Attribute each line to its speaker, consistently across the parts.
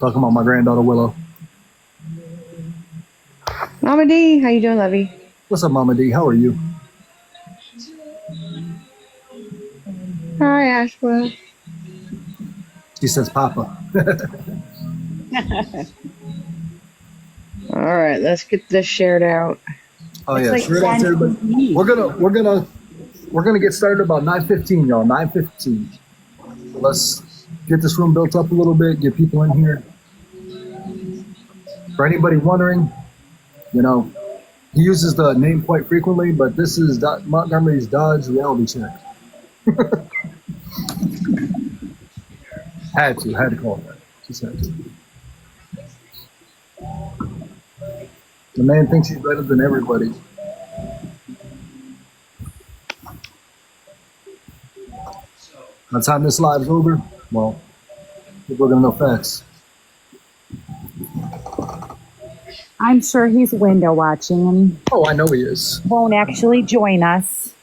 Speaker 1: Talking about my granddaughter Willow.
Speaker 2: Mama D, how you doing, Lovey?
Speaker 1: What's up, Mama D? How are you?
Speaker 2: Hi, Ashwa.
Speaker 1: She says, Papa.
Speaker 2: All right, let's get this shared out.
Speaker 1: Oh
Speaker 3: It's
Speaker 1: yeah,
Speaker 3: like
Speaker 1: sure it out to everybody.
Speaker 3: 10:15.
Speaker 1: We're gonna get started about 9:15, y'all. 9:15. Let's get this room built up a little bit. Get people in here. For anybody wondering, you know, he uses the name quite frequently, but this is Montgomery's Dodge reality check. Had to call it that. Just had to. The man thinks he's better than everybody. By the time this live's over, well, people are gonna know facts.
Speaker 3: I'm sure he's window watching and
Speaker 1: Oh, I know he is.
Speaker 3: won't actually join us.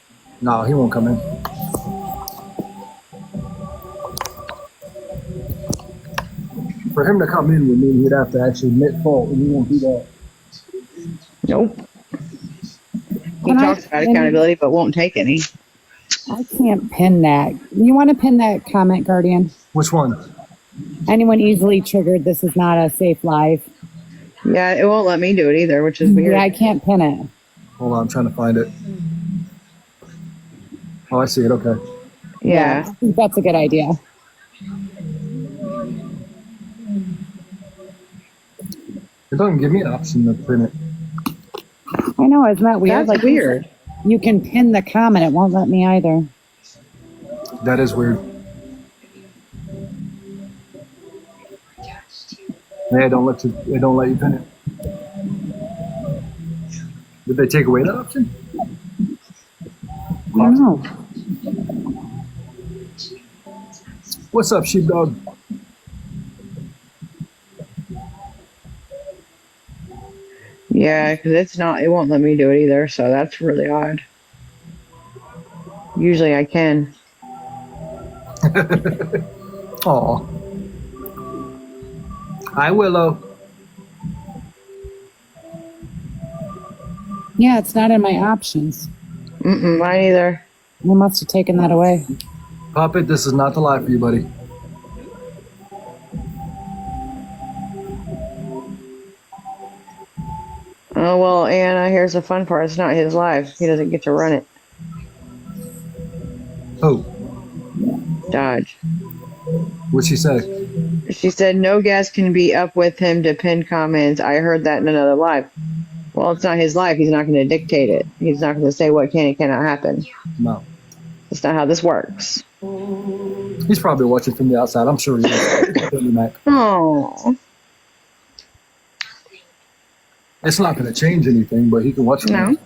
Speaker 1: No, he won't come in. For him to come in would mean he'd have to actually admit fault, and he won't do that.
Speaker 2: Nope. He
Speaker 3: Can I
Speaker 2: talks about accountability, but won't take any.
Speaker 3: I can't pin that. You want to pin that comment, Guardian?
Speaker 1: Which one?
Speaker 3: Anyone easily triggered, this is not a safe live.
Speaker 2: Yeah, it won't let me do it either, which is weird.
Speaker 3: Yeah, I can't pin it.
Speaker 1: Hold on, I'm trying to find it. Oh, I see it. Okay.
Speaker 2: Yeah.
Speaker 3: I think that's a good idea.
Speaker 1: It doesn't give me an option to pin it.
Speaker 3: I know, isn't that weird?
Speaker 2: That's weird.
Speaker 3: You can pin the comment, it won't let me either.
Speaker 1: That is weird. They don't let you pin it. Did they take away that option?
Speaker 3: I don't know.
Speaker 1: What's up, sheepdog?
Speaker 2: Yeah, because it won't let me do it either, so that's really odd. Usually I can.
Speaker 1: Aw. Hi, Willow.
Speaker 3: Yeah, it's not in my options.
Speaker 2: Mine either.
Speaker 3: They must have taken that away.
Speaker 1: Puppet, this is not the life for you, buddy.
Speaker 2: Oh, well, Anna, here's the fun part. It's not his live. He doesn't get to run it.
Speaker 1: Oh,
Speaker 2: Dodge.
Speaker 1: what'd she say?
Speaker 2: She said no guest can be up with him to pin comments. I heard that in another live. Well, it's not his life. He's not going to dictate it. He's not going to say what can and cannot happen.
Speaker 1: No.
Speaker 2: That's not how this works.
Speaker 1: He's probably watching from the outside. I'm sure he is.
Speaker 2: Oh.
Speaker 1: It's not going to change anything, but he can watch from
Speaker 2: No.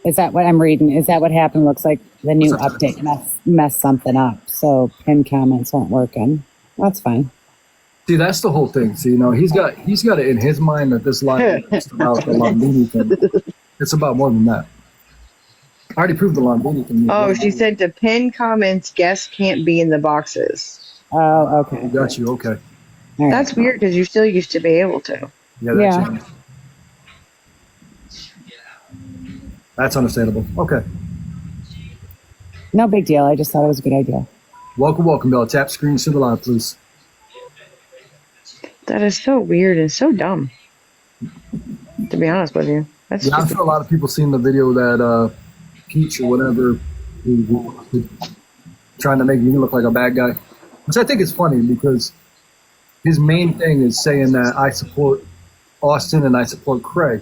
Speaker 3: Is that what I'm reading? Is that what happened? Looks like the new
Speaker 1: What's up?
Speaker 3: update messed something up. So pin comments aren't working. That's fine.
Speaker 1: See, that's the whole thing. See, he's got it in his mind that this live is about the Londini thing. It's about more than that. I already proved the Londini thing.
Speaker 2: Oh, she said to pin comments, guests can't be in the boxes.
Speaker 3: Oh, okay.
Speaker 1: Got you. Okay.
Speaker 3: All right.
Speaker 2: That's weird because you still used to be able to.
Speaker 1: Yeah. That
Speaker 3: Yeah.
Speaker 1: changed. That's understandable. Okay.
Speaker 3: No big deal. I just thought it was a good idea.
Speaker 1: Welcome, Bella. Tap screen to the live, please.
Speaker 2: That is so weird and so dumb. To be honest with you. That's
Speaker 1: Yeah, I'm
Speaker 2: stupid.
Speaker 1: sure a lot of people seen the video that Peach or whatever who trying to make me look like a bad guy, which I think is funny because his main thing is saying that I support Austin and I support Craig.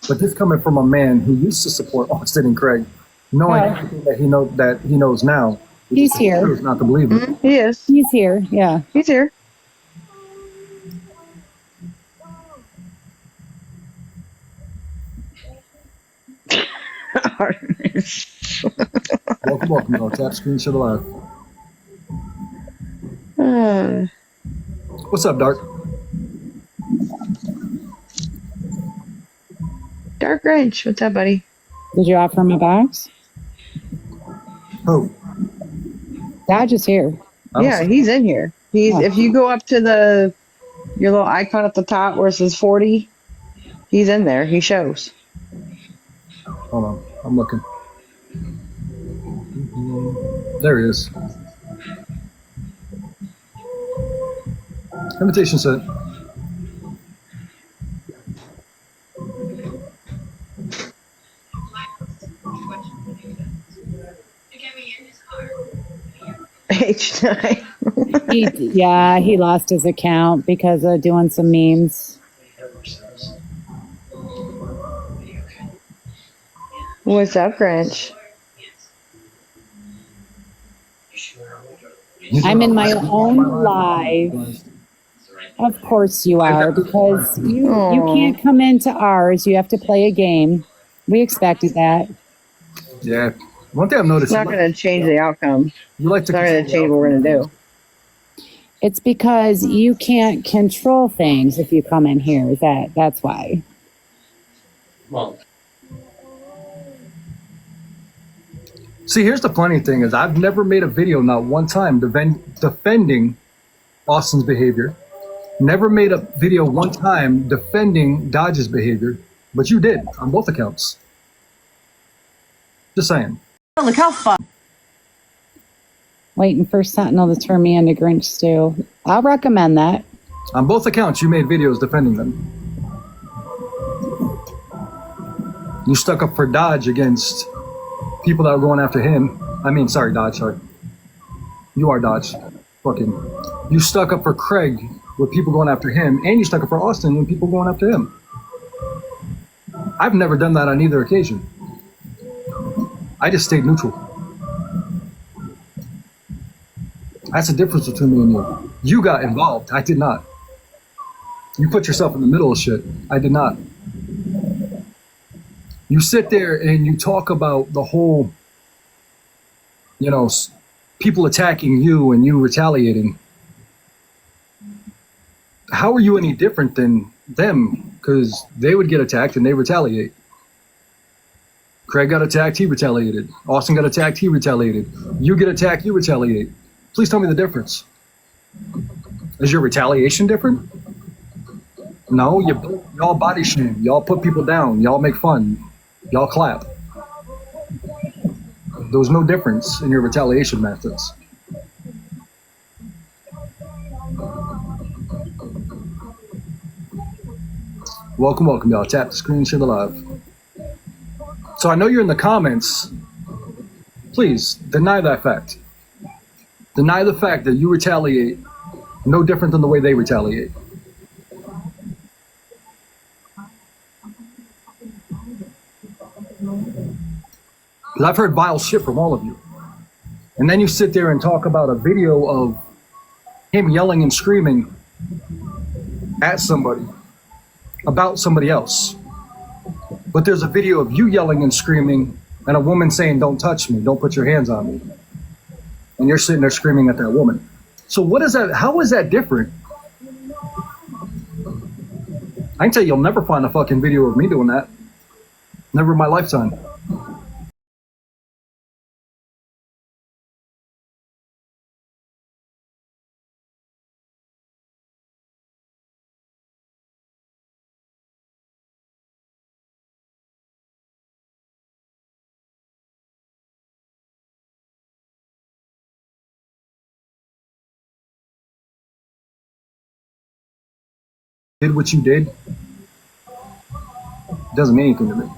Speaker 1: But this coming from a man who used to support Austin and Craig, knowing
Speaker 3: Yeah.
Speaker 1: everything that he knows now.
Speaker 3: He's here.
Speaker 1: Choose not to believe it.
Speaker 2: He is.
Speaker 3: He's here. Yeah.
Speaker 2: He's here.
Speaker 1: Welcome, Bella. Tap screen to the live.
Speaker 2: Uh,
Speaker 1: What's up, Dark?
Speaker 2: Dark Grinch. What's up, buddy?
Speaker 3: Did you offer him a box?
Speaker 1: Who?
Speaker 3: Dodge is here.
Speaker 1: I don't
Speaker 2: Yeah,
Speaker 1: see-
Speaker 2: he's in here. He's
Speaker 3: Oh.
Speaker 2: if you go up to your little icon at the top where it says 40, he's in there. He shows.
Speaker 1: Hold on, I'm looking. There he is. Invitation sent.
Speaker 2: H9.
Speaker 3: He lost his account because of doing some memes.
Speaker 2: What's up, Grinch?
Speaker 3: I'm in my own live. Of course you are, because you
Speaker 2: Aw.
Speaker 3: can't come into ours. You have to play a game. We expected that.
Speaker 1: Yeah. One thing I've noticed.
Speaker 2: It's not going to change the outcome.
Speaker 1: You like to
Speaker 2: It's not going to change what we're going to do.
Speaker 3: It's because you can't control things if you come in here. That's why.
Speaker 1: See, here's the funny thing is I've never made a video, not one time, defending Austin's behavior. Never made a video one time defending Dodge's behavior, but you did on both accounts. Just saying.
Speaker 4: Look how fun.
Speaker 3: Waiting for Sentinel to turn me into Grinch stew. I'll recommend that.
Speaker 1: On both accounts, you made videos defending them. You stuck up for Dodge against people that were going after him. Sorry, Dodge, sorry. You are Dodge. Fucking. You stuck up for Craig with people going after him, and you stuck up for Austin when people going after him. I've never done that on either occasion. I just stayed neutral. That's the difference between me and you. You got involved. I did not. You put yourself in the middle of shit. I did not. You sit there and you talk about the whole, people attacking you and you retaliating. How are you any different than them? Because they would get attacked and they retaliate. Craig got attacked, he retaliated. Austin got attacked, he retaliated. You get attacked, you retaliate. Please tell me the difference. Is your retaliation different? No, y'all body shame. Y'all put people down. Y'all make fun. Y'all clap. There was no difference in your retaliation methods. Welcome, y'all. Tap the screen, share the live. So I know you're in the comments. Please deny that fact. Deny the fact that you retaliate no different than the way they retaliate. Because I've heard vile shit from all of you. And then you sit there and talk about a video of him yelling and screaming at somebody about somebody else. But there's a video of you yelling and screaming and a woman saying, "Don't touch me, don't put your hands on me." And you're sitting there screaming at that woman. So what is that? How is that different? I can tell you, you'll never find a fucking video of me doing that. Never in my lifetime. Did what you did doesn't mean anything to me.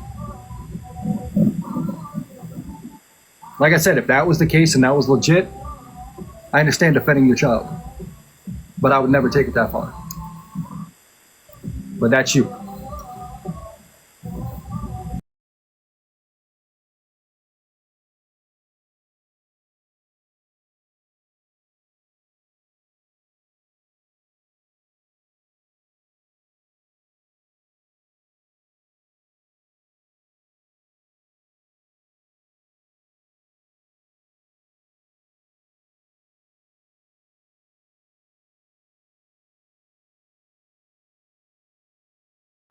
Speaker 1: Like I said, if that was the case and that was legit, I understand defending your child, but I would never take it that far. But that's you.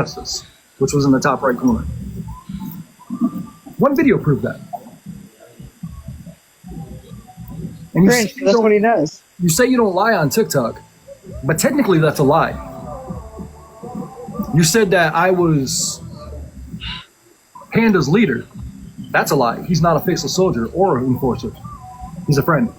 Speaker 1: Justice, which was in the top right corner. One video proved that. And And
Speaker 2: Grinch, that's what he does.
Speaker 1: you say you don't lie on TikTok, but technically that's a lie. You said that I was Panda's leader. That's a lie. He's not a faceless soldier or an enforcer. He's a friend.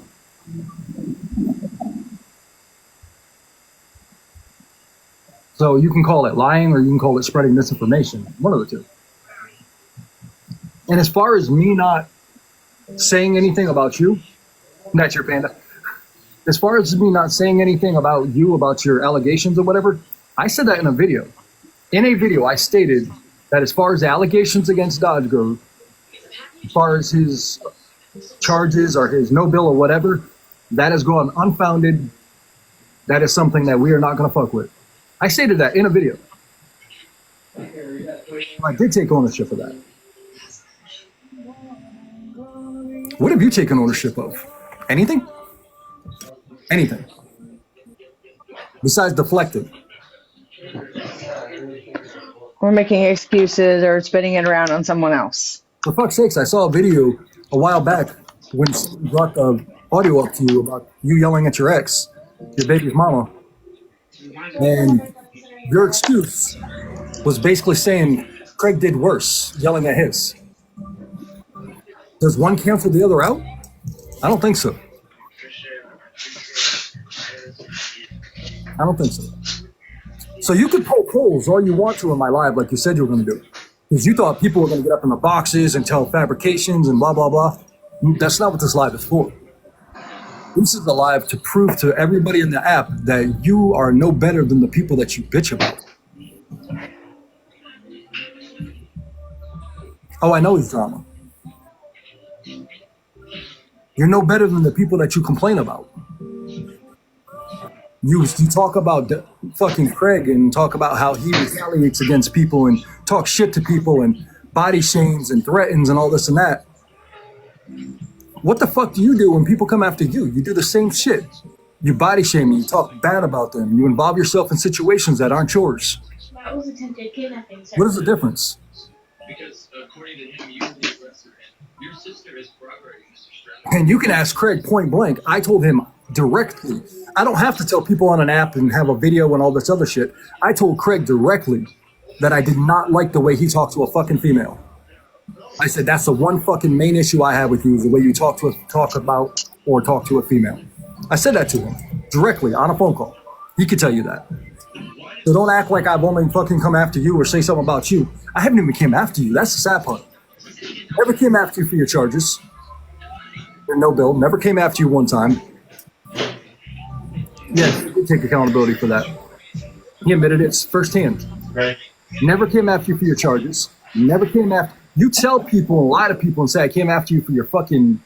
Speaker 1: So you can call it lying or you can call it spreading misinformation. One of the two. And as far as me not saying anything about you, that's your Panda. As far as me not saying anything about you, about your allegations or whatever, I said that in a video. In a video, I stated that as far as the allegations against Dodge go, as far as his charges or his no bill or whatever, that has gone unfounded. That is something that we are not going to fuck with. I stated that in a video. I did take ownership of that. What have you taken ownership of? Anything? Anything. Besides deflecting.
Speaker 2: We're making excuses or spinning it around on someone else.
Speaker 1: For fuck's sakes, I saw a video a while back when someone brought the audio up to you about you yelling at your ex, your baby's mama. And your excuse was basically saying Craig did worse, yelling at his. Does one cancel the other out? I don't think so. I don't think so. So you could poke holes all you want to in my live like you said you were going to do. Because you thought people were going to get up in the boxes and tell fabrications and blah, blah, blah. That's not what this live is for. This is the live to prove to everybody in the app that you are no better than the people that you bitch about. Oh, I know he's drama. You're no better than the people that you complain about. You talk about fucking Craig and talk about how he retaliates against people and talk shit to people and body shames and threatens and all this and that. What the fuck do you do when people come after you? You do the same shit. You body shame, you talk bad about them. You involve yourself in situations that aren't yours.
Speaker 4: That was attempted kidnapping, sir.
Speaker 1: What is the difference?
Speaker 5: Because according to him, you were the aggressor. Your sister is corroborating, Mr. Stroud.
Speaker 1: And you can ask Craig point blank. I told him directly. I don't have to tell people on an app and have a video and all this other shit. I told Craig directly that I did not like the way he talked to a fucking female. I said, that's the one fucking main issue I have with you is the way you talk about or talk to a female. I said that to him directly on a phone call. He could tell you that. So don't act like I've only fucking come after you or say something about you. I haven't even came after you. That's the sad part. Never came after you for your charges. Your no bill. Never came after you one time. Yes, you did take accountability for that. He admitted it firsthand.
Speaker 5: Right.
Speaker 1: Never came after you for your charges. Never came after. You tell people and lie to people and say I came after you for your fucking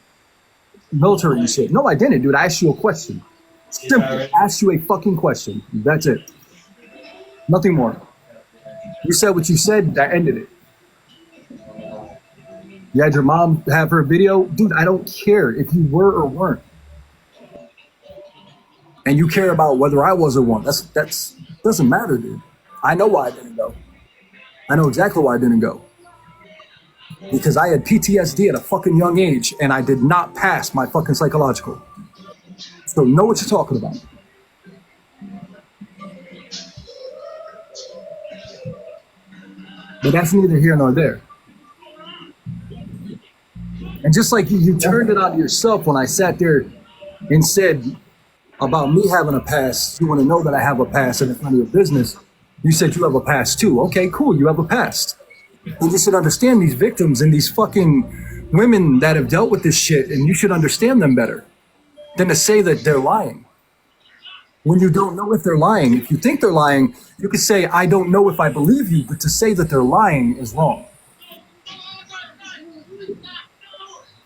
Speaker 1: military and shit. No, I didn't, dude. I asked you a question. Simple. I asked you a fucking question. That's it. Nothing more. You said what you said. That ended it. You had your mom have her video. Dude, I don't care if you were or weren't. And you care about whether I was or weren't. That's doesn't matter, dude. I know why I didn't go. I know exactly why I didn't go. Because I had PTSD at a fucking young age and I did not pass my fucking psychological. So know what you're talking about. But that's neither here nor there. And just like you turned it on yourself when I sat there and said about me having a past, you want to know that I have a past and it's none of your business. You said you have a past too. Okay, cool, you have a past. And you should understand these victims and these fucking women that have dealt with this shit, and you should understand them better than to say that they're lying. When you don't know if they're lying, if you think they're lying, you could say, I don't know if I believe you, but to say that they're lying is wrong.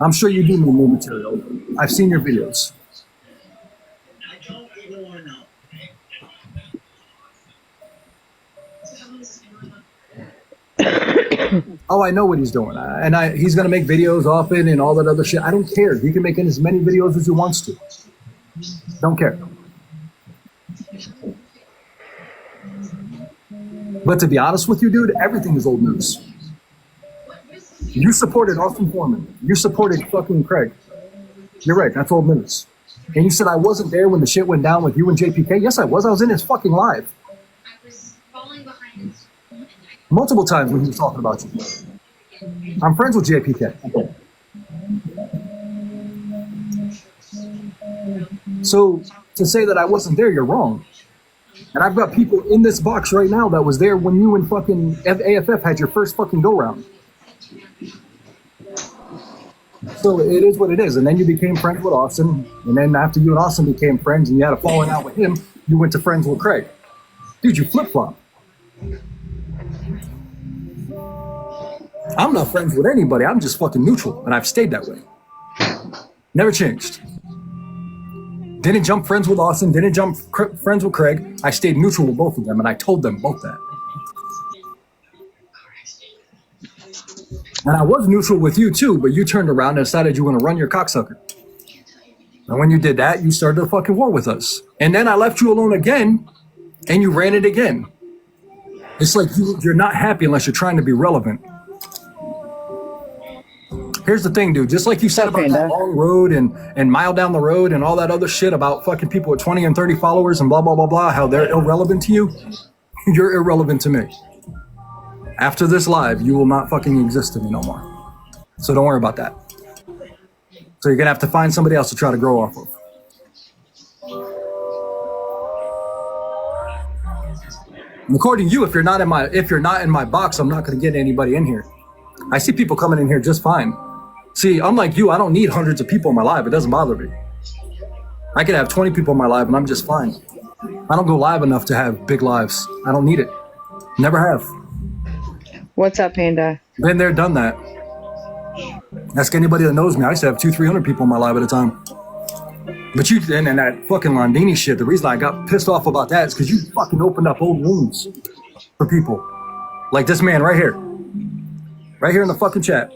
Speaker 1: I'm sure you do know more material. I've seen your videos.
Speaker 4: I don't even want to know.
Speaker 1: Oh, I know what he's doing. He's going to make videos often and all that other shit. I don't care. He can make as many videos as he wants to. Don't care. But to be honest with you, dude, everything is old news. You supported Austin Foreman. You supported fucking Craig. You're right. That's old news. And you said I wasn't there when the shit went down with you and JPK? Yes, I was. I was in his fucking live.
Speaker 6: I was falling behind in school and
Speaker 1: Multiple times when he was talking about you. I'm friends with JPK. So to say that I wasn't there, you're wrong. And I've got people in this box right now that was there when you and fucking AFF had your first fucking go round. So it is what it is. And then you became friends with Austin. And then after you and Austin became friends and you had a falling out with him, you went to friends with Craig. Dude, you flip-flop. I'm not friends with anybody. I'm just fucking neutral. And I've stayed that way. Never changed. Didn't jump friends with Austin. Didn't jump friends with Craig. I stayed neutral with both of them. And I told them both that. And I was neutral with you too, but you turned around and decided you want to run your cocksucker. And when you did that, you started a fucking war with us. And then I left you alone again, and you ran it again. It's like you're not happy unless you're trying to be relevant. Here's the thing, dude. Just like you said about that long road and mile down the road and all that other shit about fucking people with 20 and 30 followers and blah, blah, blah, blah, how they're irrelevant to you, you're irrelevant to me. After this live, you will not fucking exist to me no more. So don't worry about that. So you're gonna have to find somebody else to try to grow off of. And according to you, if you're not in my box, I'm not gonna get anybody in here. I see people coming in here just fine. See, unlike you, I don't need hundreds of people in my live. It doesn't bother me. I could have 20 people in my live and I'm just fine. I don't go live enough to have big lives. I don't need it. Never have.
Speaker 2: What's up, Panda?
Speaker 1: Been there, done that. Ask anybody that knows me. I used to have 200-300 people in my live at a time. But you, and that fucking Londini shit, the reason I got pissed off about that is because you fucking opened up old wounds for people. Like this man right here. Right here in the fucking chat.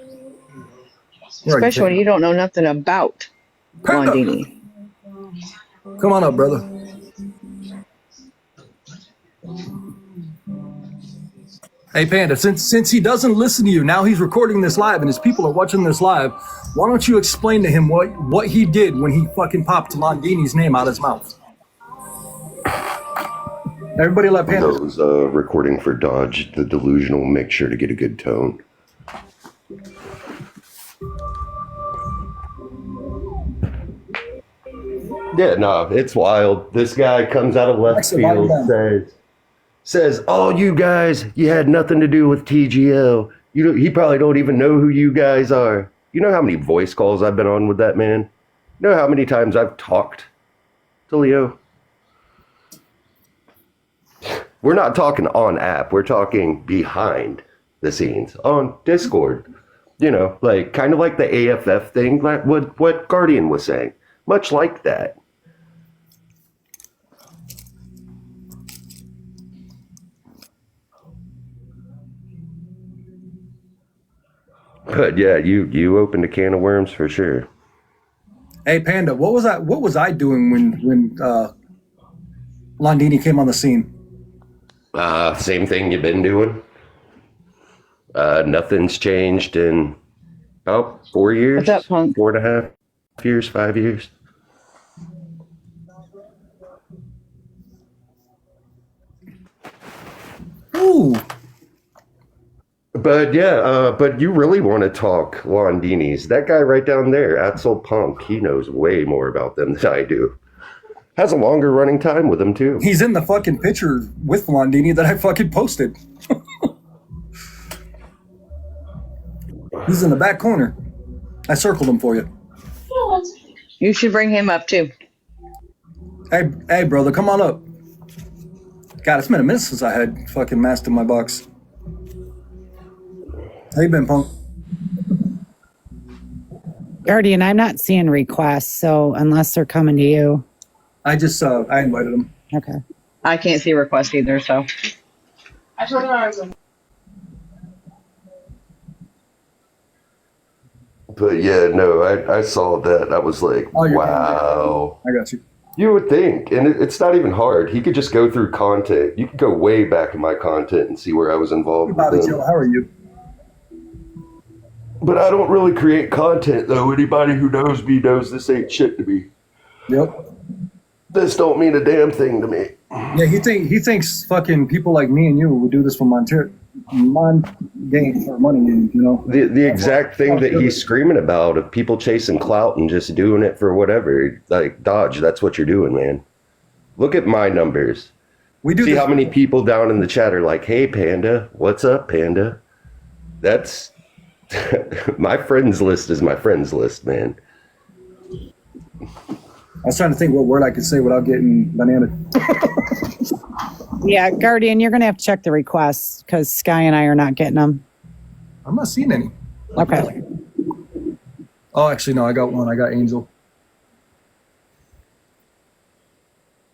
Speaker 2: Especially when you don't know nothing about
Speaker 1: Panda.
Speaker 2: Blondini.
Speaker 1: Come on up, brother. Hey, Panda, since he doesn't listen to you, now he's recording this live and his people are watching this live, why don't you explain to him what he did when he fucking popped Londini's name out of his mouth? Everybody let Panda...
Speaker 7: I was recording for Dodge the Delusional, make sure to get a good tone. Yeah, no, it's wild. This guy comes out of left field, says, "Oh, you guys, you had nothing to do with TGL. He probably don't even know who you guys are." You know how many voice calls I've been on with that man? You know how many times I've talked to Leo? We're not talking on app. We're talking behind the scenes on Discord. You know, like kind of like the AFF thing, like what Guardian was saying. Much like that. But yeah, you opened a can of worms for sure.
Speaker 1: Hey, Panda, what was I doing when Londini came on the scene?
Speaker 7: Same thing you've been doing. Nothing's changed in about 4 years.
Speaker 2: What's up, Punk?
Speaker 7: 4.5 years, 5 years.
Speaker 1: Ooh.
Speaker 7: But yeah, but you really want to talk Londini's. That guy right down there, Axel Punk, he knows way more about them than I do. Has a longer running time with them too.
Speaker 1: He's in the fucking picture with Londini that I fucking posted. He's in the back corner. I circled him for you.
Speaker 2: You should bring him up too.
Speaker 1: Hey, brother, come on up. God, it's been a minute since I had fucking masked in my box. How you been, Punk?
Speaker 3: Guardian, I'm not seeing requests, so unless they're coming to you.
Speaker 1: I invited him.
Speaker 3: Okay.
Speaker 2: I can't see requests either, so.
Speaker 7: But yeah, no, I saw that. I was like,
Speaker 1: Oh, you're
Speaker 7: wow.
Speaker 1: I got you.
Speaker 7: You would think, and it's not even hard. He could just go through content. You could go way back in my content and see where I was involved with
Speaker 1: Bobby
Speaker 7: them.
Speaker 1: Joe, how are you?
Speaker 7: But I don't really create content, though. Anybody who knows me knows this ain't shit to me.
Speaker 1: Yep.
Speaker 7: This don't mean a damn thing to me.
Speaker 1: Yeah, he thinks fucking people like me and you would do this for game for money, you know.
Speaker 7: The exact thing that he's screaming about of people chasing clout and just doing it for whatever. Like, Dodge, that's what you're doing, man. Look at my numbers.
Speaker 1: We do
Speaker 7: See
Speaker 1: this-
Speaker 7: how many people down in the chat are like, hey, Panda, what's up, Panda? That's my friends list is my friends list, man.
Speaker 1: I was trying to think what word I could say without getting banana.
Speaker 3: Yeah, Guardian, you're going to have to check the requests because Sky and I are not getting them.
Speaker 1: I'm not seeing any.
Speaker 3: Okay.
Speaker 1: Oh, actually, no, I got one. I got Angel.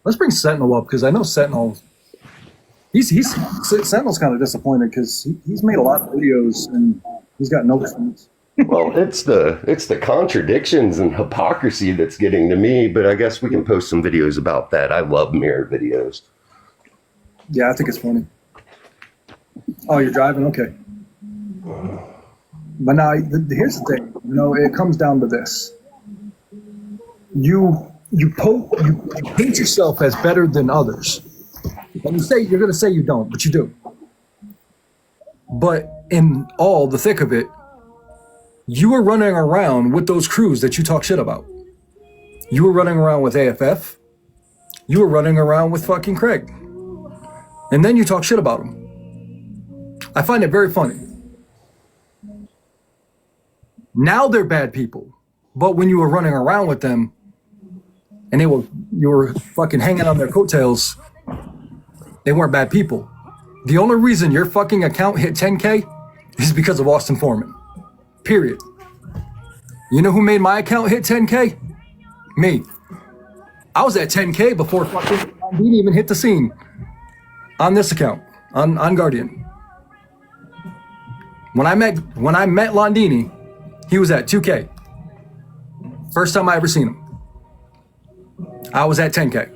Speaker 1: Let's bring Sentinel up because I know Sentinel. Sentinel's kind of disappointed because he's made a lot of videos and he's got no response.
Speaker 7: Well, it's the contradictions and hypocrisy that's getting to me, but I guess we can post some videos about that. I love mirror videos.
Speaker 1: Yeah, I think it's funny. Oh, you're driving? Okay. But now, here's the thing. You know, it comes down to this. You paint yourself as better than others. And you're going to say you don't, but you do. But in all the thick of it, you were running around with those crews that you talk shit about. You were running around with AFF. You were running around with fucking Craig. And then you talk shit about them. I find it very funny. Now they're bad people. But when you were running around with them and you were fucking hanging on their coattails, they weren't bad people. The only reason your fucking account hit 10K is because of Austin Foreman. Period. You know who made my account hit 10K? Me. I was at 10K before fucking Landini even hit the scene on this account, on Guardian. When I met Landini, he was at 2K. First time I ever seen him. I was at 10K.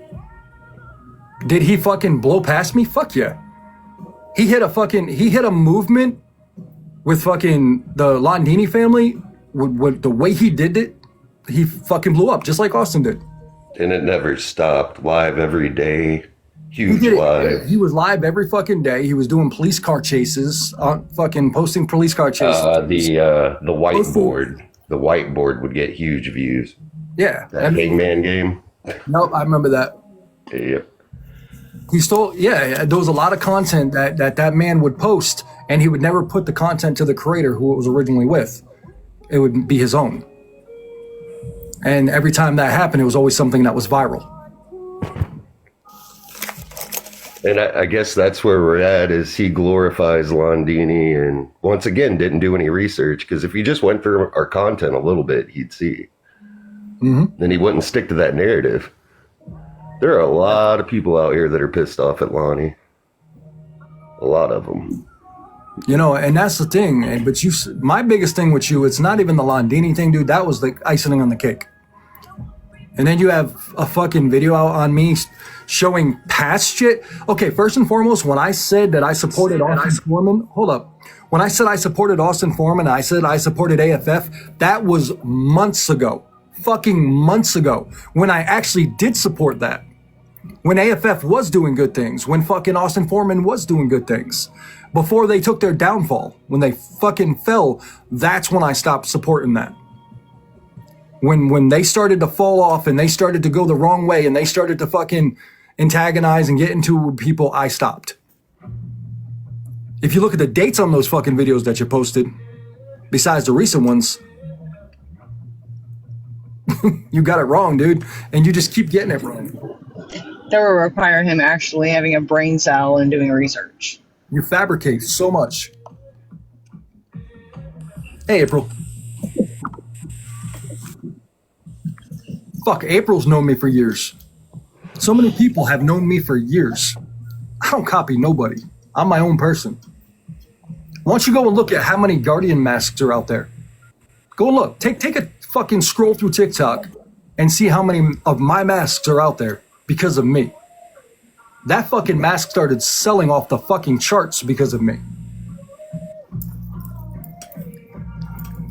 Speaker 1: Did he fucking blow past me? Fuck yeah. He hit a movement with fucking the Landini family. With the way he did it, he fucking blew up just like Austin did.
Speaker 7: And it never stopped. Live every day.
Speaker 1: He
Speaker 7: Huge
Speaker 1: did it.
Speaker 7: live.
Speaker 1: He was live every fucking day. He was doing police car chases, fucking posting police car chases.
Speaker 7: The whiteboard. The whiteboard would get huge views.
Speaker 1: Yeah.
Speaker 7: That Hangman game.
Speaker 1: Nope, I remember that.
Speaker 7: Yep.
Speaker 1: He stole, there was a lot of content that man would post, and he would never put the content to the creator who it was originally with. It would be his own. And every time that happened, it was always something that was viral.
Speaker 7: And I guess that's where we're at, is he glorifies Landini and once again didn't do any research, because if he just went through our content a little bit, he'd see.
Speaker 1: Mm-hmm.
Speaker 7: Then he wouldn't stick to that narrative. There are a lot of people out here that are pissed off at Lonnie. A lot of them.
Speaker 1: You know, and that's the thing. But my biggest thing with you, it's not even the Landini thing, dude. That was the icing on the cake. And then you have a fucking video out on me showing past shit. Okay, first and foremost, when I said that I supported Austin Foreman, hold up. When I said I supported Austin Foreman, I said I supported AFF, that was months ago. Fucking months ago. When I actually did support that. When AFF was doing good things. When fucking Austin Foreman was doing good things. Before they took their downfall. When they fucking fell, that's when I stopped supporting that. When they started to fall off and they started to go the wrong way and they started to fucking antagonize and get into people, I stopped. If you look at the dates on those fucking videos that you posted, besides the recent ones, you got it wrong, dude. And you just keep getting it wrong.
Speaker 2: That will require him actually having a brain cell and doing research.
Speaker 1: You fabricate so much. Hey, April. Fuck, April's known me for years. So many people have known me for years. I don't copy nobody. I'm my own person. Why don't you go and look at how many Guardian masks are out there? Go and look. Take a fucking scroll through TikTok and see how many of my masks are out there because of me. That fucking mask started selling off the fucking charts because of me.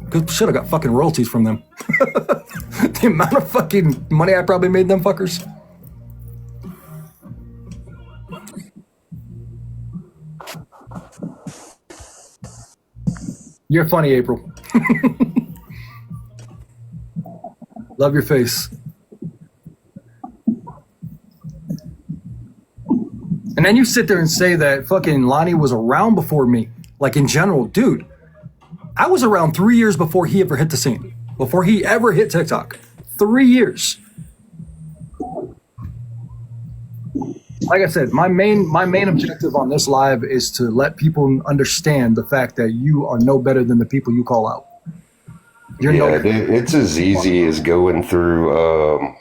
Speaker 1: Good shit, I got fucking royalties from them. The amount of fucking money I probably made them fuckers. You're funny, April. Love your face. And then you sit there and say that fucking Lonnie was around before me. Like in general, dude, I was around 3 years before he ever hit the scene. Before he ever hit TikTok. 3 years. Like I said, my main objective on this live is to let people understand the fact that you are no better than the people you call out. You're
Speaker 7: Yeah, it's as easy as going through.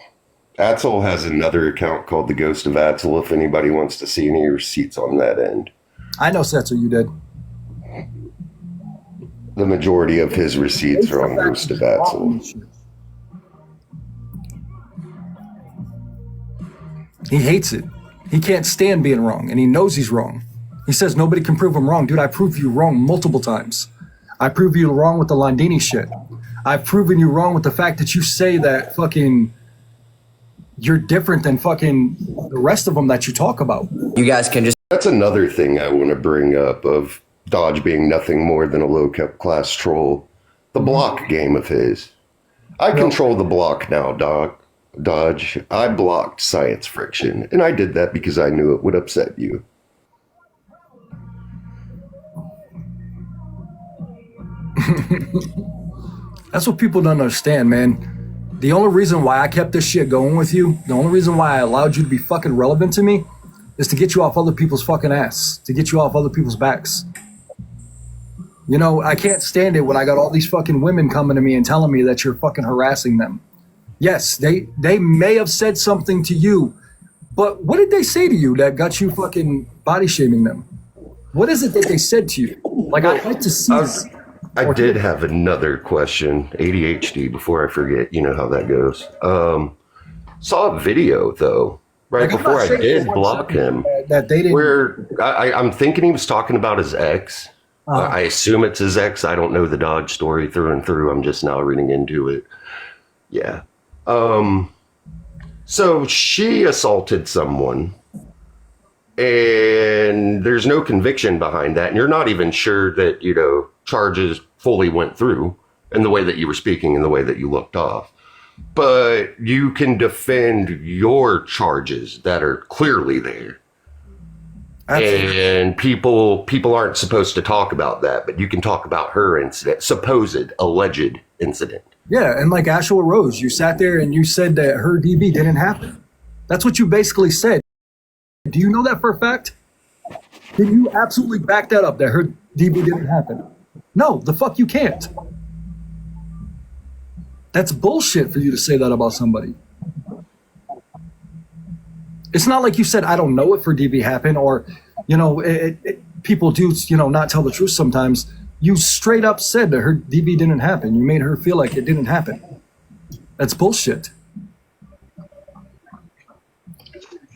Speaker 7: Atzel has another account called The Ghost of Atzel if anybody wants to see any receipts on that end.
Speaker 1: I know, Setzer, you did.
Speaker 7: The majority of his receipts are on Ghost of Atzel.
Speaker 1: He hates it. He can't stand being wrong, and he knows he's wrong. He says nobody can prove him wrong. Dude, I proved you wrong multiple times. I proved you wrong with the Landini shit. I've proven you wrong with the fact that you say that fucking you're different than fucking the rest of them that you talk about.
Speaker 8: You guys can just.
Speaker 7: That's another thing I want to bring up of Dodge being nothing more than a low-class troll. The block game of his. I control the block now, Dodge. I blocked Science Friction, and I did that because I knew it would upset you.
Speaker 1: That's what people don't understand, man. The only reason why I kept this shit going with you, the only reason why I allowed you to be fucking relevant to me, is to get you off other people's fucking ass, to get you off other people's backs. You know, I can't stand it when I got all these fucking women coming to me and telling me that you're fucking harassing them. Yes, they may have said something to you, but what did they say to you that got you fucking body shaming them? What is it that they said to you? Like, I'd like to see that.
Speaker 7: I did have another question, ADHD, before I forget. You know how that goes. Saw a video, though, right
Speaker 1: Like, I'm
Speaker 7: before
Speaker 1: not
Speaker 7: I
Speaker 1: saying
Speaker 7: did
Speaker 1: they weren't
Speaker 7: block
Speaker 1: saying
Speaker 7: him,
Speaker 1: that they didn't.
Speaker 7: where I'm thinking he was talking about his ex. I assume it's his ex. I don't know the Dodge story through and through. I'm just now reading into it. Yeah. So she assaulted someone, and there's no conviction behind that, and you're not even sure that, you know, charges fully went through in the way that you were speaking and the way that you looked off. But you can defend your charges that are clearly there. And people aren't supposed to talk about that, but you can talk about her incident, supposed, alleged incident.
Speaker 1: Yeah, and like Ashwa Rose, you sat there and you said that her DV didn't happen. That's what you basically said. Do you know that for a fact? Can you absolutely back that up, that her DV didn't happen? No, the fuck you can't. That's bullshit for you to say that about somebody. It's not like you said, I don't know if her DV happened, or, you know, people do, you know, not tell the truth sometimes. You straight up said that her DV didn't happen. You made her feel like it didn't happen. That's bullshit.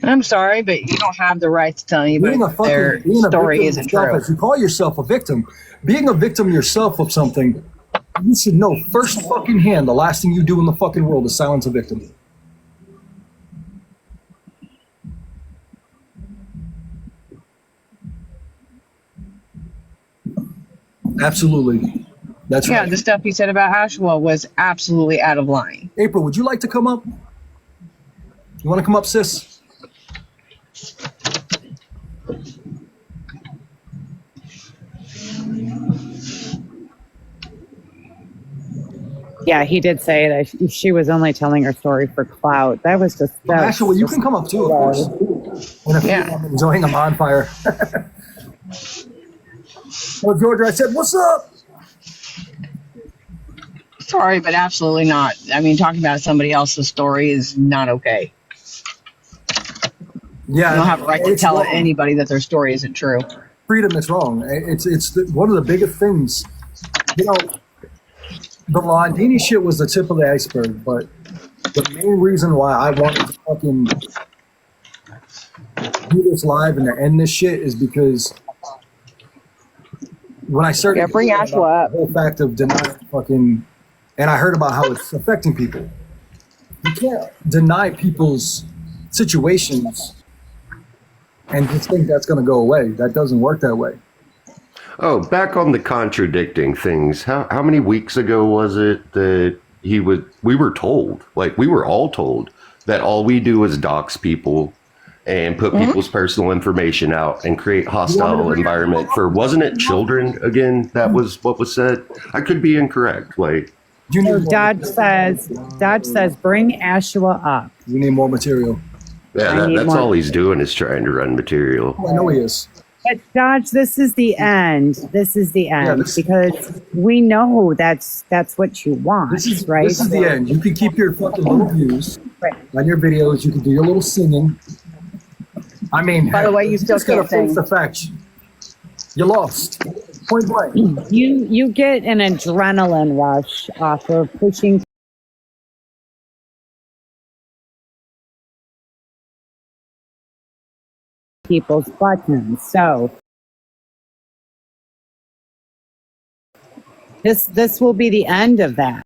Speaker 2: I'm sorry, but you don't have the right to tell anybody
Speaker 1: Being a
Speaker 2: that their
Speaker 1: being a
Speaker 2: story
Speaker 1: victim
Speaker 2: isn't
Speaker 1: yourself,
Speaker 2: true.
Speaker 1: if you call yourself a victim, being a victim yourself of something, you should know first fucking hand the last thing you do in the fucking world is silence a victim. Absolutely. That's
Speaker 2: Yeah,
Speaker 1: right.
Speaker 2: the stuff you said about Ashwa was absolutely out of line.
Speaker 1: April, would you like to come up? You want to come up, sis?
Speaker 3: Yeah, he did say that she was only telling her story for clout. That was just. That was
Speaker 1: Actually, you
Speaker 3: just-
Speaker 1: can come up too, of course. And if
Speaker 2: Yeah.
Speaker 1: I'm enjoying a bonfire. Well, Georgia, I said, what's up?
Speaker 2: Sorry, but absolutely not. I mean, talking about somebody else's story is not okay.
Speaker 1: Yeah,
Speaker 2: You don't have a right to
Speaker 1: it's
Speaker 2: tell
Speaker 1: wrong.
Speaker 2: anybody that their story isn't true.
Speaker 1: Freedom is wrong. One of the biggest things. You know, the Landini shit was the tip of the iceberg, but the main reason why I wanted to fucking do this live and to end this shit is because when I started
Speaker 2: Yeah, bring
Speaker 1: thinking
Speaker 2: Ashwa
Speaker 1: about
Speaker 2: up.
Speaker 1: the whole fact of denying fucking and I heard about how it's affecting people. You can't deny people's situations and just think that's going to go away. That doesn't work that way.
Speaker 7: Oh, back on the contradicting things. How many weeks ago was it that we were told, like we were all told, that all we do is dox people and put people's personal information out and create hostile environment for, wasn't it children again? That was what was said. I could be incorrect. Like,
Speaker 1: You need, more,
Speaker 3: Dodge says, bring Ashua up.
Speaker 1: you need more material.
Speaker 7: yeah,
Speaker 3: I need
Speaker 7: that's
Speaker 3: more.
Speaker 7: all he's doing is trying to run material.
Speaker 1: I know he is.
Speaker 3: But Dodge, this is the end. This is the end
Speaker 1: this-
Speaker 3: because we know that's what you want, right?
Speaker 1: This is the end. You can keep your fucking little views
Speaker 3: Right.
Speaker 1: on your videos. You can do your little singing. I mean,
Speaker 2: By the way, you still
Speaker 1: just gotta
Speaker 2: can't sing.
Speaker 1: face the fact. You lost. Point blank.
Speaker 3: You get an adrenaline rush off of pushing people's buttons. So this will be the end of that.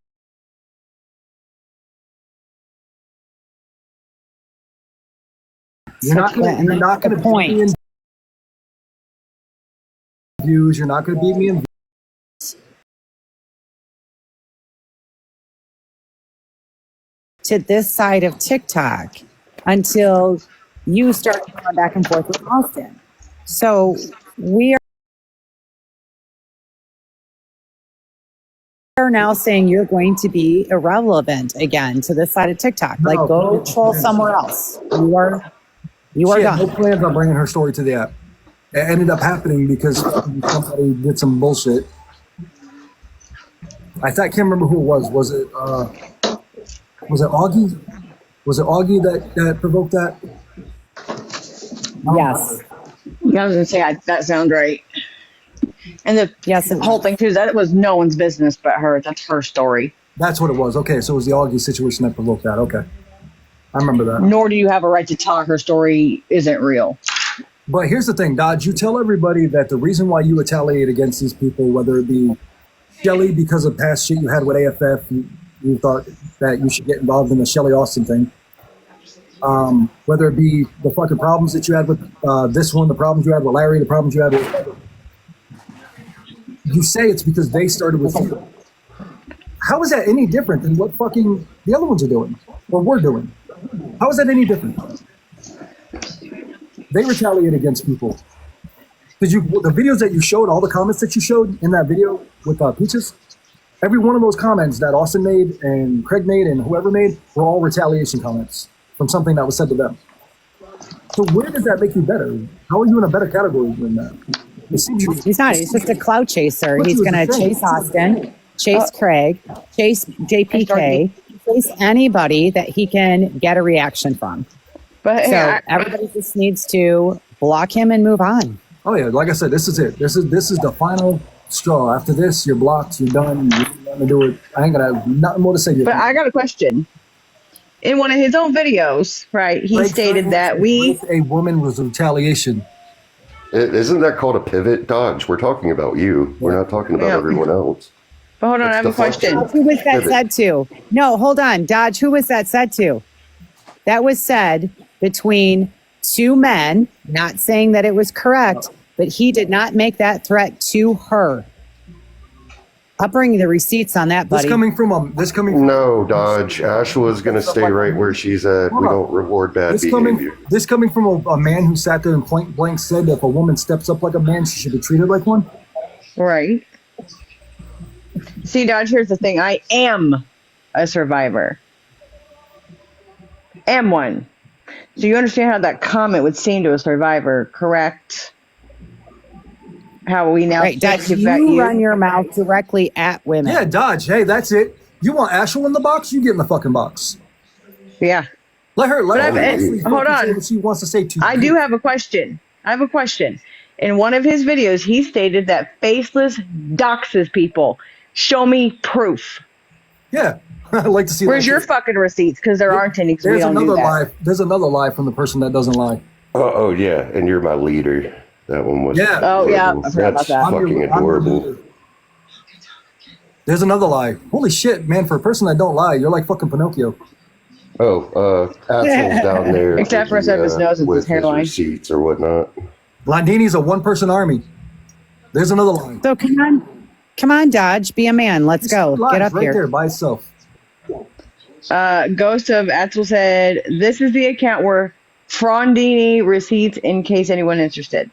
Speaker 1: You're not gonna
Speaker 3: the
Speaker 1: beat
Speaker 3: point.
Speaker 1: me in views. You're not gonna beat me in
Speaker 3: To this side of TikTok until you start going back and forth with Austin. So we are now saying you're going to be irrelevant again to this side of TikTok. Like,
Speaker 1: No.
Speaker 3: go troll somewhere else. You are
Speaker 1: She had no
Speaker 3: done.
Speaker 1: plans on bringing her story to the app. It ended up happening because somebody did some bullshit. I can't remember who it was. Was it Augie? Was it Augie that provoked that?
Speaker 3: Yes.
Speaker 2: Yeah, I was gonna say that sounds right. And the
Speaker 3: Yes.
Speaker 2: whole thing too, that was no one's business but her. That's her story.
Speaker 1: That's what it was. Okay, so it was the Augie situation that provoked that. Okay, I remember that.
Speaker 2: Nor do you have a right to tell her story isn't real.
Speaker 1: But here's the thing, Dodge. You tell everybody that the reason why you retaliate against these people, whether it be Shelly because of past shit you had with AFF, you thought that you should get involved in the Shelly Austin thing. Whether it be the fucking problems that you had with this one, the problems you had with Larry, the problems you had with... You say it's because they started with you. How is that any different than what fucking the other ones are doing? Or we're doing? How is that any different? They retaliate against people. The videos that you showed, all the comments that you showed in that video with Peaches, every one of those comments that Austin made and Craig made and whoever made were all retaliation comments from something that was said to them. So where does that make you better? How are you in a better category than that? It seems you-
Speaker 3: He's not. He's just a clout chaser.
Speaker 1: What
Speaker 3: He's
Speaker 1: was
Speaker 3: going
Speaker 1: the
Speaker 3: to
Speaker 1: thing?
Speaker 3: chase Austin, chase Craig, chase JPK, chase anybody that he can get a reaction from.
Speaker 2: But
Speaker 3: So
Speaker 2: hey,
Speaker 3: everybody just needs to block him and move on.
Speaker 1: Oh yeah, like I said, this is it. This is the final straw. After this, you're blocked. You're done. You're not gonna do it. I ain't gonna have nothing more to say.
Speaker 2: but I got a question. In one of his own videos, right, he stated that we
Speaker 1: a woman was retaliation.
Speaker 7: Isn't that called a pivot, Dodge? We're talking about you. We're not talking about
Speaker 2: Yeah.
Speaker 7: everyone else.
Speaker 2: But hold on, I have a
Speaker 7: That's the
Speaker 2: question.
Speaker 7: function.
Speaker 3: Who was that
Speaker 7: Pivot.
Speaker 3: said to? No, hold on. Dodge, who was that said to? That was said between two men, not saying that it was correct, but he did not make that threat to her. I'll bring you the receipts on that,
Speaker 1: This
Speaker 3: buddy.
Speaker 1: coming from
Speaker 7: No, Dodge. Ashla's going to stay right where she's at. We don't reward bad behavior.
Speaker 1: this coming from a man who sat there and point blank said that if a woman steps up like a man, she should be treated like one.
Speaker 2: Right. See, Dodge, here's the thing. I am a survivor. Am one. So you understand how that comment would seem to a survivor, correct? How we now
Speaker 3: Right, Dodge,
Speaker 2: think about
Speaker 3: you run your mouth directly at women.
Speaker 1: Yeah, Dodge. Hey, that's it. You want Ashel in the box? You get in the fucking box.
Speaker 2: Yeah.
Speaker 1: Let her.
Speaker 2: But
Speaker 1: Let her actually
Speaker 2: hold
Speaker 1: fucking say
Speaker 2: on.
Speaker 1: what she wants to say to you.
Speaker 2: I do have a question. I have a question. In one of his videos, he stated that Faceless doxes people. Show me proof.
Speaker 1: Yeah, I'd like to see.
Speaker 2: Where's
Speaker 1: that.
Speaker 2: your fucking receipts? Because there aren't any. 'Cause we
Speaker 1: There's
Speaker 2: don't do
Speaker 1: another
Speaker 2: that.
Speaker 1: lie. There's another lie from the person that doesn't lie.
Speaker 7: Oh, yeah. And you're my leader. That one was.
Speaker 1: Yeah.
Speaker 2: Oh, yeah, I
Speaker 7: adorable.
Speaker 2: forgot about
Speaker 7: That's
Speaker 2: that.
Speaker 7: fucking
Speaker 1: I'm your
Speaker 7: adorable.
Speaker 1: leader. There's another lie. Holy shit, man! For a person that don't lie, you're like fucking Pinocchio.
Speaker 7: Oh, Axel's down there.
Speaker 2: Except for his nose and his
Speaker 7: with
Speaker 2: hairline.
Speaker 7: receipts or whatnot.
Speaker 1: Blandini's a one-person army. There's another lie.
Speaker 3: So come on, Dodge, be a man. Let's go.
Speaker 1: Lies
Speaker 3: Get up
Speaker 1: right
Speaker 3: here.
Speaker 1: there by itself.
Speaker 2: Ghost of Atzel said, "This is the account where Frondini receipts in case anyone interested."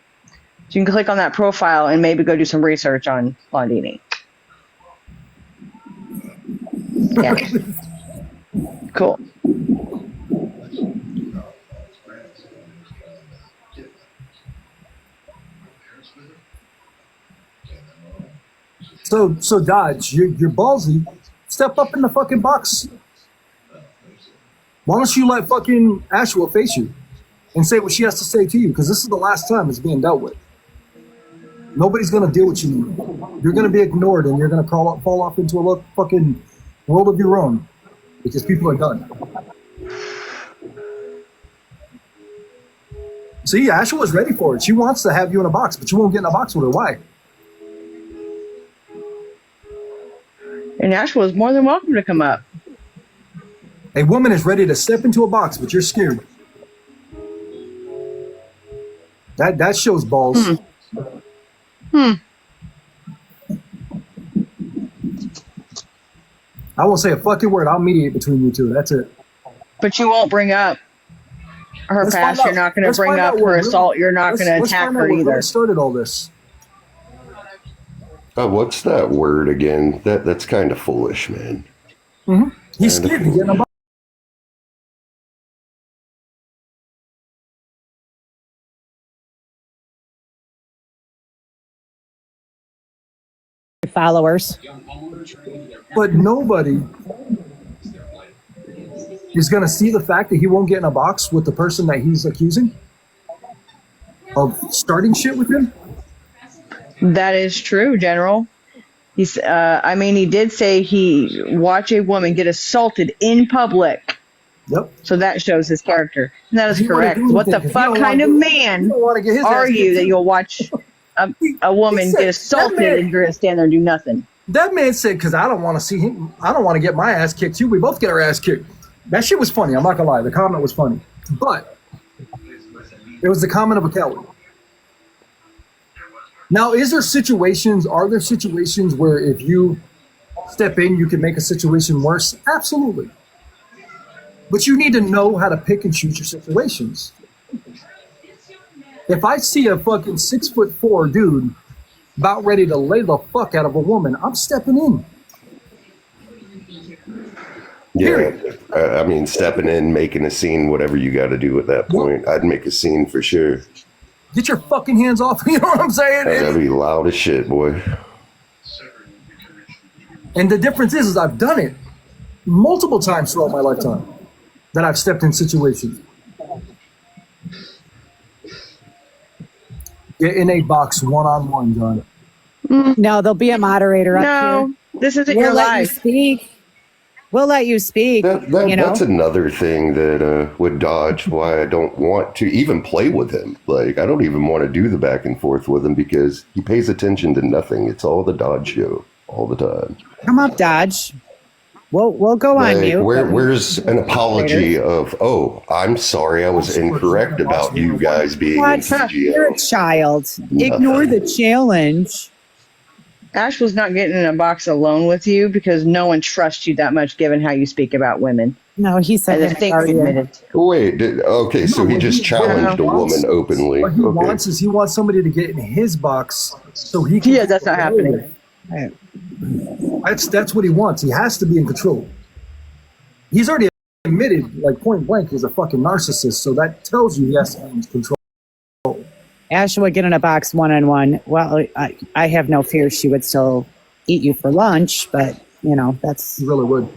Speaker 2: So you can click on that profile and maybe go do some research on Frondini. Yeah. Cool.
Speaker 1: So Dodge, you're ballsy. Step up in the fucking box. Why don't you let fucking Ashwa face you and say what she has to say to you? Because this is the last time it's being dealt with. Nobody's gonna deal with you. You're gonna be ignored, and you're gonna fall off into a fucking world of your own because people are done. See, Ashwa was ready for it. She wants to have you in a box, but you won't get in a box with her. Why?
Speaker 2: And Ashwa is more than welcome to come up.
Speaker 1: A woman is ready to step into a box, but you're scared. That shows balls. I won't say a fucking word. I'll mediate between you two. That's it.
Speaker 2: But you won't bring up her
Speaker 1: Let's
Speaker 2: past.
Speaker 1: find
Speaker 2: You're
Speaker 1: out-
Speaker 2: not going to
Speaker 1: let's
Speaker 2: bring
Speaker 1: find
Speaker 2: up
Speaker 1: out what
Speaker 2: her
Speaker 1: really-
Speaker 2: assault. You're not
Speaker 1: let's-
Speaker 2: going to
Speaker 1: let's
Speaker 2: attack
Speaker 1: find out
Speaker 2: her
Speaker 1: what
Speaker 2: either.
Speaker 1: really started all this.
Speaker 7: What's that word again? That's kind of foolish, man.
Speaker 1: He's scared to get in a box.
Speaker 3: Followers.
Speaker 1: But nobody is going to see the fact that he won't get in a box with the person that he's accusing of starting shit with him.
Speaker 2: That is true, General. He's. I mean, he did say he watch a woman get assaulted in public.
Speaker 1: Yep.
Speaker 2: So that shows his character. And that is
Speaker 1: He wanna
Speaker 2: correct.
Speaker 1: do
Speaker 2: What the
Speaker 1: anything, 'cause he
Speaker 2: fuck
Speaker 1: don't
Speaker 2: kind of
Speaker 1: wanna do- he
Speaker 2: man
Speaker 1: don't wanna get his
Speaker 2: are
Speaker 1: ass
Speaker 2: you
Speaker 1: kicked
Speaker 2: that
Speaker 1: too.
Speaker 2: you'll watch a woman
Speaker 1: He said-
Speaker 2: get assaulted
Speaker 1: that man-
Speaker 2: and you're gonna stand there and do nothing?
Speaker 1: That man said, "Because I don't want to see him. I don't want to get my ass kicked too. We both get our ass kicked." That shit was funny. I'm not gonna lie. The comment was funny, but it was the comment of a coward. Now, are there situations where if you step in, you can make a situation worse? Absolutely. But you need to know how to pick and choose your situations. If I see a fucking 6'4" dude about ready to lay the fuck out of a woman, I'm stepping in.
Speaker 7: Yeah, I mean, stepping in, making a scene, whatever you got to do at that point. I'd make a scene for sure.
Speaker 1: Get your fucking hands off. You know what I'm saying?
Speaker 7: That'd be loud as shit, boy.
Speaker 1: And the difference is I've done it multiple times throughout my lifetime that I've stepped in situations. Get in a box one-on-one, John.
Speaker 3: No, there'll be a moderator up
Speaker 2: No,
Speaker 3: here.
Speaker 2: this isn't your
Speaker 3: We'll let you
Speaker 2: life.
Speaker 3: speak. We'll let you speak.
Speaker 7: That's another thing that would Dodge why I don't want to even play with him. Like, I don't even want to do the back and forth with him because he pays attention to nothing. It's all the Dodge show all the time.
Speaker 3: Come up, Dodge. We'll go on
Speaker 7: Like,
Speaker 3: mute.
Speaker 7: where's an apology of, oh, I'm sorry, I was incorrect about you guys being in
Speaker 3: What? You're a
Speaker 7: CGL.
Speaker 3: child. Ignore the challenge.
Speaker 2: Ash was not getting in a box alone with you because no one trusts you that much given how you speak about women.
Speaker 3: No, he said
Speaker 2: And the
Speaker 3: that
Speaker 2: things
Speaker 3: already.
Speaker 2: you admitted.
Speaker 7: Wait, okay, so he just challenged a woman openly.
Speaker 1: What he
Speaker 7: Okay.
Speaker 1: wants is he wants somebody to get in his box so he can.
Speaker 2: Yeah, that's not happening.
Speaker 1: That's what he wants. He has to be in control. He's already admitted, like point blank, he's a fucking narcissist. So that tells you he has to be in control.
Speaker 3: Ash would get in a box one-on-one. Well, I have no fear she would still eat you for lunch, but, you know, that's...
Speaker 1: He really would.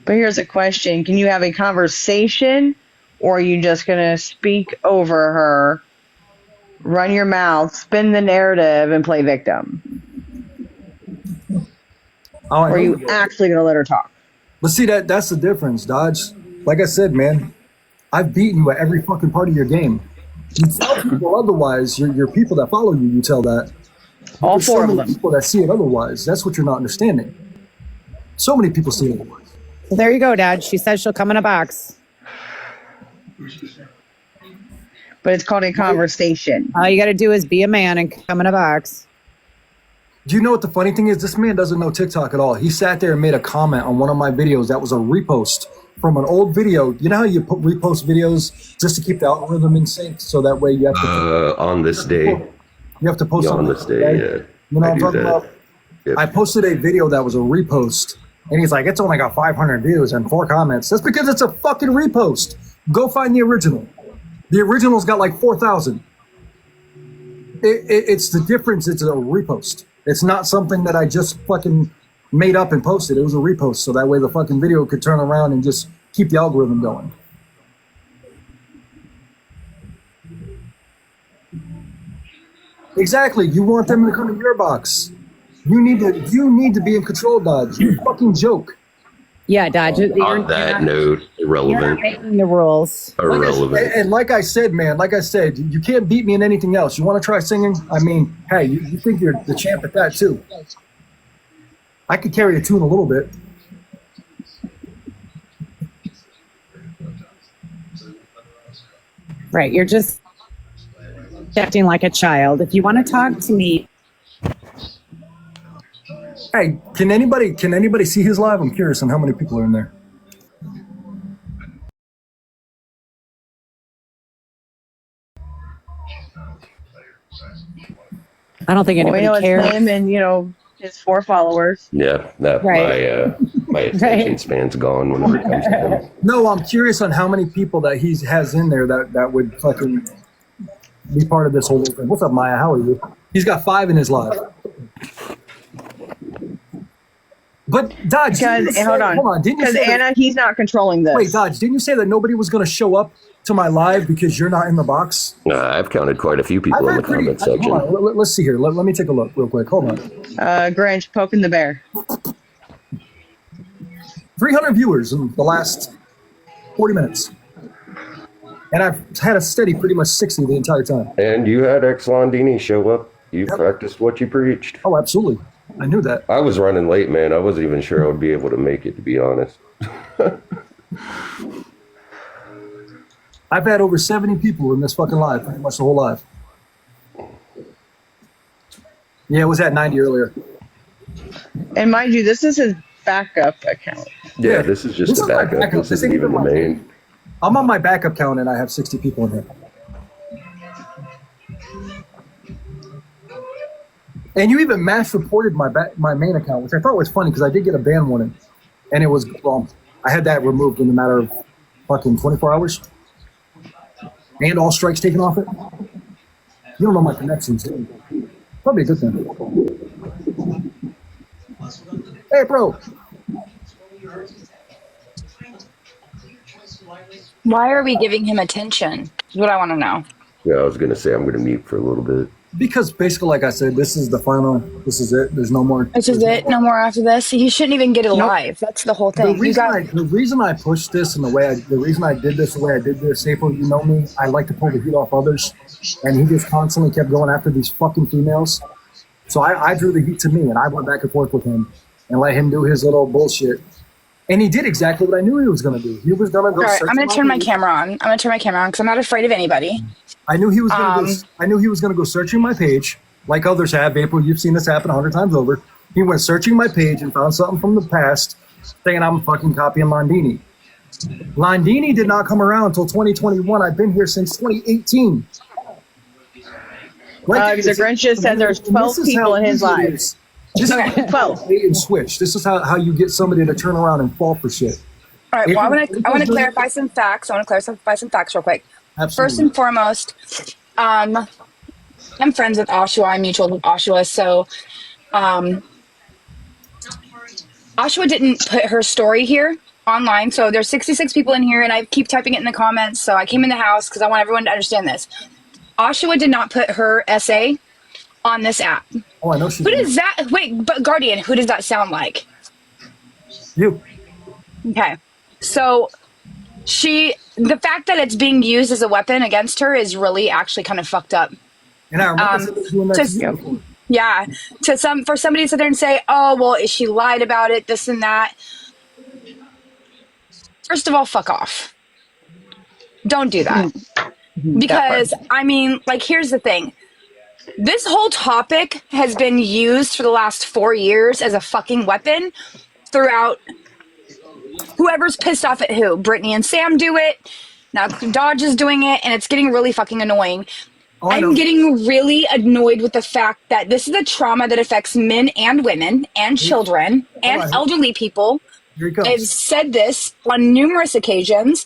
Speaker 2: But here's a question. Can you have a conversation or are you just going to speak over her, run your mouth, spin the narrative, and play victim?
Speaker 1: Oh,
Speaker 2: Or are you actually going to let her talk?
Speaker 1: But see, that's the difference, Dodge. Like I said, man, I've beaten you at every fucking part of your game. You tell people otherwise, your people that follow you, you tell that.
Speaker 2: All
Speaker 1: There's so
Speaker 2: four of
Speaker 1: many
Speaker 2: them.
Speaker 1: people that see it otherwise. That's what you're not understanding. So many people see it otherwise.
Speaker 3: So there you go, Dad. She says she'll come in a box.
Speaker 2: But it's called a conversation.
Speaker 3: All you got to do is be a man and come in a box.
Speaker 1: Do you know what the funny thing is? This man doesn't know TikTok at all. He sat there and made a comment on one of my videos that was a repost from an old video. You know how you repost videos just to keep the algorithm in sync, so that way you have to
Speaker 7: On this day.
Speaker 1: you have to post
Speaker 7: On
Speaker 1: something
Speaker 7: this day, yeah.
Speaker 1: You know what
Speaker 7: I
Speaker 1: I'm
Speaker 7: do
Speaker 1: talking
Speaker 7: that.
Speaker 1: about?
Speaker 7: Yep.
Speaker 1: I posted a video that was a repost, and he's like, "It's only got 500 views and 4 comments." That's because it's a fucking repost. Go find the original. The original's got like 4,000. It's the difference. It's a repost. It's not something that I just fucking made up and posted. It was a repost, so that way the fucking video could turn around and just keep the algorithm going. Exactly. You want them to come to your box. You need to be in control, Dodge. You fucking joke.
Speaker 3: Yeah, Dodge.
Speaker 7: On that note,
Speaker 3: You're not
Speaker 7: irrelevant.
Speaker 3: making the rules.
Speaker 7: Irrelevant.
Speaker 1: And like I said, man, you can't beat me in anything else. You want to try singing? I mean, hey, you think you're the champ at that too. I could carry a tune a little bit.
Speaker 3: Right. You're just acting like a child. If you want to talk to me,
Speaker 1: Hey, can anybody see his live? I'm curious on how many people are in there.
Speaker 3: I don't think
Speaker 2: Well, we
Speaker 3: anybody
Speaker 2: know it's
Speaker 3: cares.
Speaker 2: him and, his 4 followers.
Speaker 7: Yeah, that
Speaker 3: Right.
Speaker 7: my attention
Speaker 3: Right.
Speaker 7: span's gone whenever it comes to him.
Speaker 1: No, I'm curious on how many people that he has in there that would fucking be part of this whole thing. What's up, Maya? How are you? He's got 5 in his live. But Dodge, didn't you say-
Speaker 2: Hold on.
Speaker 1: Didn't you
Speaker 2: Because
Speaker 1: say that-
Speaker 2: Anna, he's not controlling this.
Speaker 1: wait, Dodge, didn't you say that nobody was going to show up to my live because you're not in the box?
Speaker 7: I've counted quite a few people in the comment
Speaker 1: hold
Speaker 7: section.
Speaker 1: on, let's see here. Let me take a look real quick. Hold on.
Speaker 2: Grinch poking the bear.
Speaker 1: 300 viewers in the last 40 minutes. And I've had a steady pretty much 60 the entire time.
Speaker 7: And you had Ex Londini show up. You
Speaker 1: Yep.
Speaker 7: practiced what you preached.
Speaker 1: Oh, absolutely. I knew that.
Speaker 7: I was running late, man. I wasn't even sure I would be able to make it, to be honest.
Speaker 1: I've had over 70 people in this fucking live, pretty much the whole live. Yeah, it was at 90 earlier.
Speaker 2: And mind you, this is his backup account.
Speaker 7: Yeah, this is just
Speaker 1: This
Speaker 7: a
Speaker 1: is my
Speaker 7: backup.
Speaker 1: backup.
Speaker 7: This
Speaker 1: This
Speaker 7: isn't
Speaker 1: ain't
Speaker 7: even the
Speaker 1: even my
Speaker 7: main.
Speaker 1: I'm on my backup count and I have 60 people in here. And you even mass reported my main account, which I thought was funny because I did get a ban warning. And it was, well, I had that removed in a matter of fucking 24 hours. And all strikes taken off it. You don't know my connections, do you? Probably a good thing. Hey, bro.
Speaker 8: Why are we giving him attention? Is what I want to know.
Speaker 7: Yeah, I was going to say I'm going to mute for a little bit.
Speaker 1: Because basically, like I said, this is the final. This is it. There's no more.
Speaker 8: This is it. No more after this. He shouldn't even get it live. That's the whole
Speaker 1: The
Speaker 8: thing. You
Speaker 1: reason,
Speaker 8: got
Speaker 1: the reason I pushed this and the reason I did this the way I did this, April, you know me, I like to pull the heat off others, and he just constantly kept going after these fucking females. So I drew the heat to me, and I went back and forth with him and let him do his little bullshit. And he did exactly what I knew he was going to do. He was going to go.
Speaker 8: all right.
Speaker 1: search
Speaker 8: I'm gonna
Speaker 1: my
Speaker 8: turn my
Speaker 1: page.
Speaker 8: camera on. I'm gonna turn my camera on because I'm not afraid of anybody.
Speaker 1: I knew he was going to. I knew he was going to go searching my page, like others have. April, you've seen this happen 100 times over. He went searching my page and found something from the past, saying I'm fucking copying Londini. Londini did not come around until 2021. I've been here since 2018.
Speaker 2: The Grinch just said there's 12 people in his live.
Speaker 1: This is
Speaker 8: Okay.
Speaker 2: 12.
Speaker 1: bait and switch. This is how you get somebody to turn around and fall for shit.
Speaker 8: All right. Well, I want
Speaker 1: April's
Speaker 8: to clarify some facts. I want to clarify some facts real quick.
Speaker 1: Absolutely.
Speaker 8: First and foremost, I'm friends with Oshua. I'm mutual with Oshua. So, Oshua didn't put her story here online. So there's 66 people in here, and I keep typing it in the comments. So I came in the house because I want everyone to understand this. Oshua did not put her essay on this app.
Speaker 1: Oh, I know she
Speaker 8: Who
Speaker 1: did.
Speaker 8: does that? Wait, but Guardian, who does that sound like?
Speaker 1: You.
Speaker 8: Okay. So the fact that it's being used as a weapon against her is really actually kind of fucked up.
Speaker 1: And I remember doing that
Speaker 8: just-
Speaker 1: to you before.
Speaker 8: Yeah. For somebody to sit there and say, oh, well, she lied about it, this and that. First of all, fuck off. Don't do that.
Speaker 2: That part.
Speaker 8: Because, I mean, like, here's the thing. This whole topic has been used for the last 4 years as a fucking weapon throughout whoever's pissed off at who. Brittany and Sam do it. Now Dodge is doing it, and it's getting really fucking annoying.
Speaker 1: I know.
Speaker 8: I'm getting really annoyed with the fact that this is a trauma that affects men and women and children and elderly people.
Speaker 1: Here he comes.
Speaker 8: I've said this on numerous occasions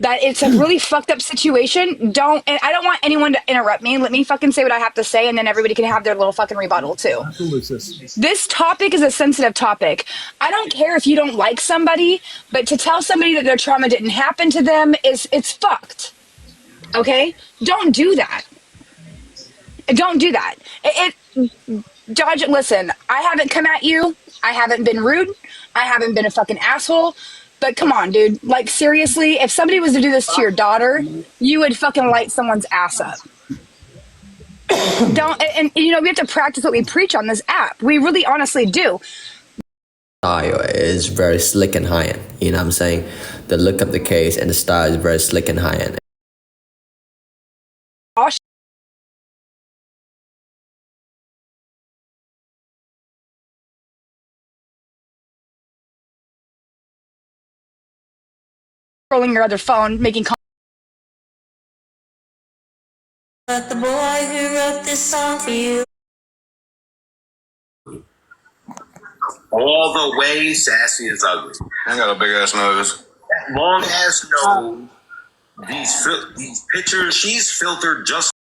Speaker 8: that it's a really fucked up situation. And I don't want anyone to interrupt me. Let me fucking say what I have to say, and then everybody can have their little fucking rebuttal too.
Speaker 1: Absolutely, sis.
Speaker 8: This topic is a sensitive topic. I don't care if you don't like somebody, but to tell somebody that their trauma didn't happen to them it's fucked. Okay? Don't do that. Don't do that. Dodge, listen, I haven't come at you. I haven't been rude. I haven't been a fucking asshole. But come on, dude. Like, seriously, if somebody was to do this to your daughter, you would fucking light someone's ass up. And you know, we have to practice what we preach on this app. We really honestly do.
Speaker 9: Style is very slick and high-end. You know what I'm saying? The look of the case and the style is very slick and high-end.
Speaker 8: Scrolling your other phone, making
Speaker 10: But the boy who wrote this song for you.
Speaker 11: All the way sassy is ugly.
Speaker 12: I got a big ass nose.
Speaker 11: That long ass nose. These pictures, she's filtered just